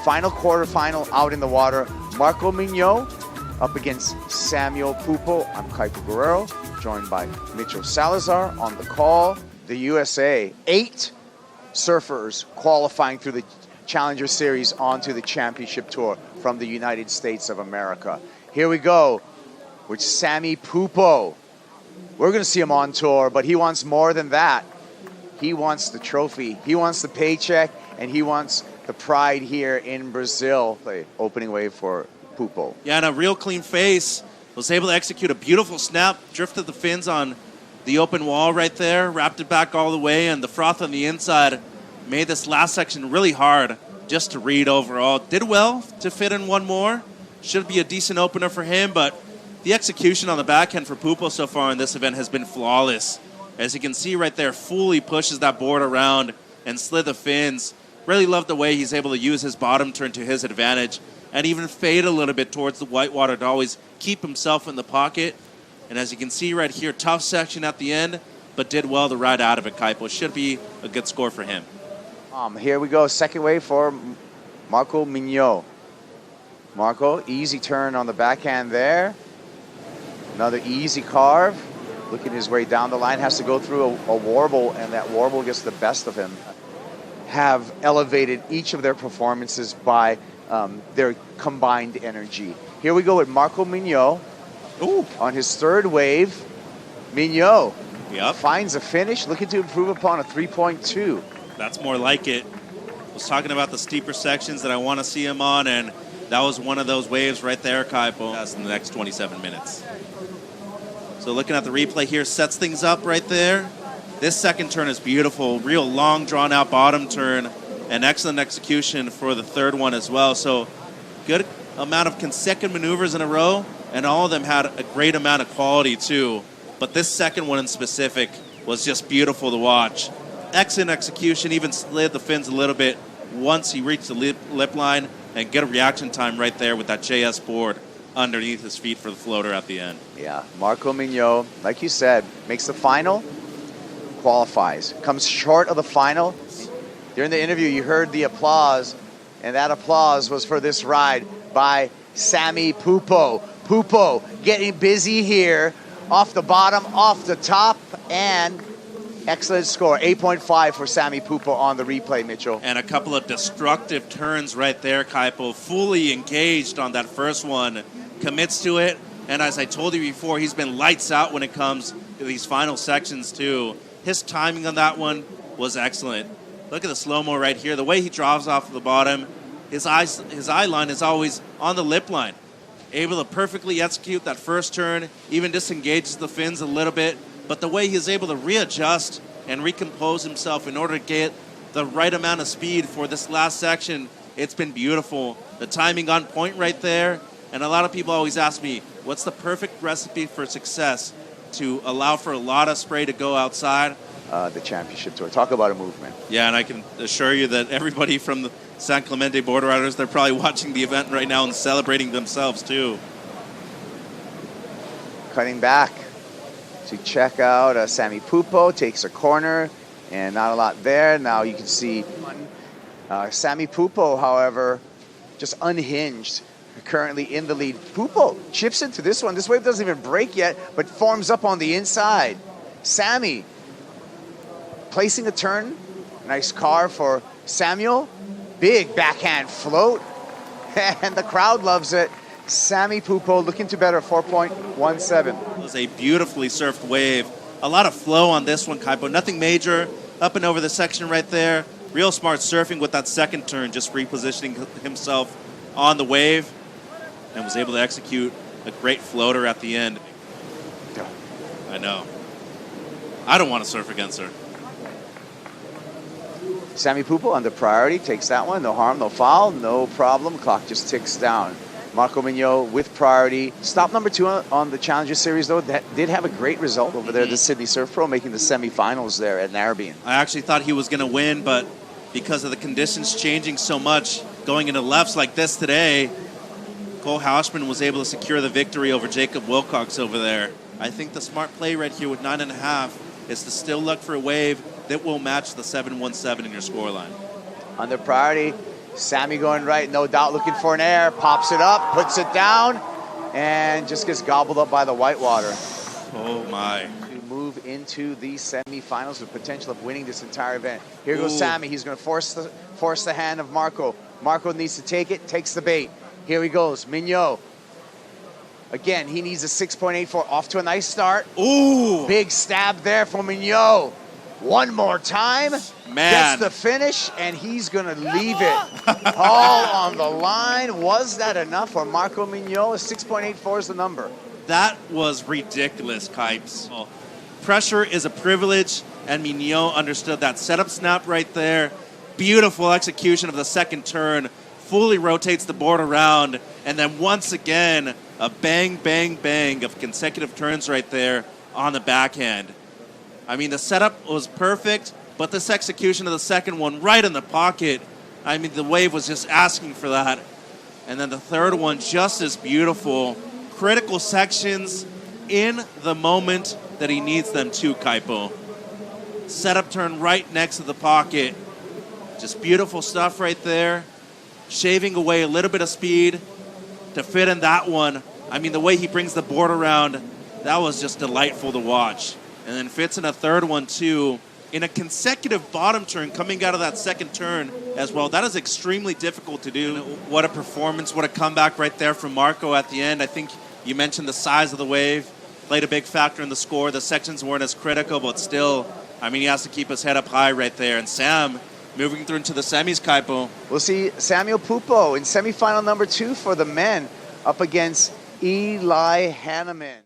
final quarterfinal out in the water. Marco Mignot up against Samuel Pupo. I'm Kaipo Guerrero, joined by Mitchell Salazar on the call. The USA, 8 surfers qualifying through the Challenger Series onto the championship tour from the United States of America. Here we go with Sammy Pupo. We're going to see him on tour, but he wants more than that. He wants the trophy, he wants the paycheck, and he wants the pride here in Brazil. The opening wave for Pupo. Yeah, and a real clean face. Was able to execute a beautiful snap, drifted the fins on the open wall right there, wrapped it back all the way, and the froth on the inside made this last section really hard just to read overall. Did well to fit in one more. Should be a decent opener for him, but the execution on the backhand for Pupo so far in this event has been flawless. As you can see right there, fully pushes that board around and slid the fins. Really love the way he's able to use his bottom turn to his advantage and even fade a little bit towards the whitewater to always keep himself in the pocket. And as you can see right here, tough section at the end, but did well to ride out of it, Kaipo. Should be a good score for him. Here we go, second wave for Marco Mignot. Marco, easy turn on the backhand there. Another easy carve. Looking his way down the line, has to go through a warble, and that warble gets the best of him. Have elevated each of their performances by their combined energy. Here we go with Marco Mignot. Ooh. On his third wave. Mignot finds a finish, looking to improve upon a 3.2. That's more like it. I was talking about the steeper sections that I want to see him on, and that was one of those waves right there, Kaipo. That's in the next 27 minutes. So looking at the replay here, sets things up right there. This second turn is beautiful. Real long, drawn-out bottom turn, and excellent execution for the third one as well. So good amount of consecutive maneuvers in a row, and all of them had a great amount of quality too. But this second one in specific was just beautiful to watch. Excellent execution, even slid the fins a little bit once he reached the lip line, and get a reaction time right there with that JS board underneath his feet for the floater at the end. Yeah, Marco Mignot, like you said, makes the final, qualifies, comes short of the final. During the interview, you heard the applause, and that applause was for this ride by Sammy Pupo. Pupo getting busy here, off the bottom, off the top, and excellent score, 8.5 for Sammy Pupo on the replay, Mitchell. And a couple of destructive turns right there, Kaipo. Fully engaged on that first one, commits to it. And as I told you before, he's been lights out when it comes to these final sections too. His timing on that one was excellent. Look at the slow-mo right here. The way he drives off the bottom, his eye line is always on the lip line. Able to perfectly execute that first turn, even disengages the fins a little bit. But the way he's able to readjust and recompose himself in order to get the right amount of speed for this last section, it's been beautiful. The timing on point right there. And a lot of people always ask me, what's the perfect recipe for success to allow for a lot of spray to go outside? The championship tour. Talk about a movement. Yeah, and I can assure you that everybody from the San Clemente Border Riders, they're probably watching the event right now and celebrating themselves too. Cutting back to check out Sammy Pupo, takes a corner, and not a lot there. Now you can see Sammy Pupo, however, just unhinged, currently in the lead. Pupo chips into this one. This wave doesn't even break yet, but forms up on the inside. Sammy placing a turn. Nice carve for Samuel. Big backhand float, and the crowd loves it. Sammy Pupo looking to better 4.17. It was a beautifully surfed wave. A lot of flow on this one, Kaipo. Nothing major. Up and over the section right there. Real smart surfing with that second turn, just repositioning himself on the wave, and was able to execute a great floater at the end. I know. I don't want to surf against her. Sammy Pupo under priority, takes that one. No harm, no foul, no problem. Clock just ticks down. Marco Mignot with priority. Stop number 2 on the Challenger Series, though. That did have a great result over there at the Sydney Surf Pro, making the semifinals there at Narrabeen. I actually thought he was going to win, but because of the conditions changing so much, going into lefts like this today, Cole Hauschman was able to secure the victory over Jacob Wilcox over there. I think the smart play right here with 9.5 is to still look for a wave that will match the 717 in your scoreline. Under priority, Sammy going right, no doubt looking for an air, pops it up, puts it down, and just gets gobbled up by the whitewater. Oh my. To move into the semifinals with potential of winning this entire event. Here goes Sammy, he's gonna force the hand of Marco. Marco needs to take it, takes the bait. Here he goes, Mignot. Again, he needs a 6.84, off to a nice start. Ooh. Big stab there for Mignot. One more time, Man. gets the finish, and he's gonna leave it all on the line. Was that enough for Marco Mignot? 6.84 is the number. That was ridiculous, Kipes. Oh. Pressure is a privilege, and Mignot understood that. Setup snap right there. Beautiful execution of the second turn. Fully rotates the board around, and then once again, a bang, bang, bang of consecutive turns right there on the backhand. I mean, the setup was perfect, but this execution of the second one right in the pocket, I mean, the wave was just asking for that. And then the third one, just as beautiful. Critical sections in the moment that he needs them to, Kaipo. Setup turn right next to the pocket. Just beautiful stuff right there. Shaving away a little bit of speed to fit in that one. I mean, the way he brings the board around, that was just delightful to watch. And then fits in a third one, too, in a consecutive bottom turn coming out of that second turn as well. That is extremely difficult to do. What a performance, what a comeback right there from Marco at the end. I think you mentioned the size of the wave, played a big factor in the score. The sections weren't as critical, but still, I mean, he has to keep his head up high right there. And Sam, moving through into the semis, Kaipo. We'll see Samuel Pupo in semifinal number 2 for the men up against Eli Hanneman.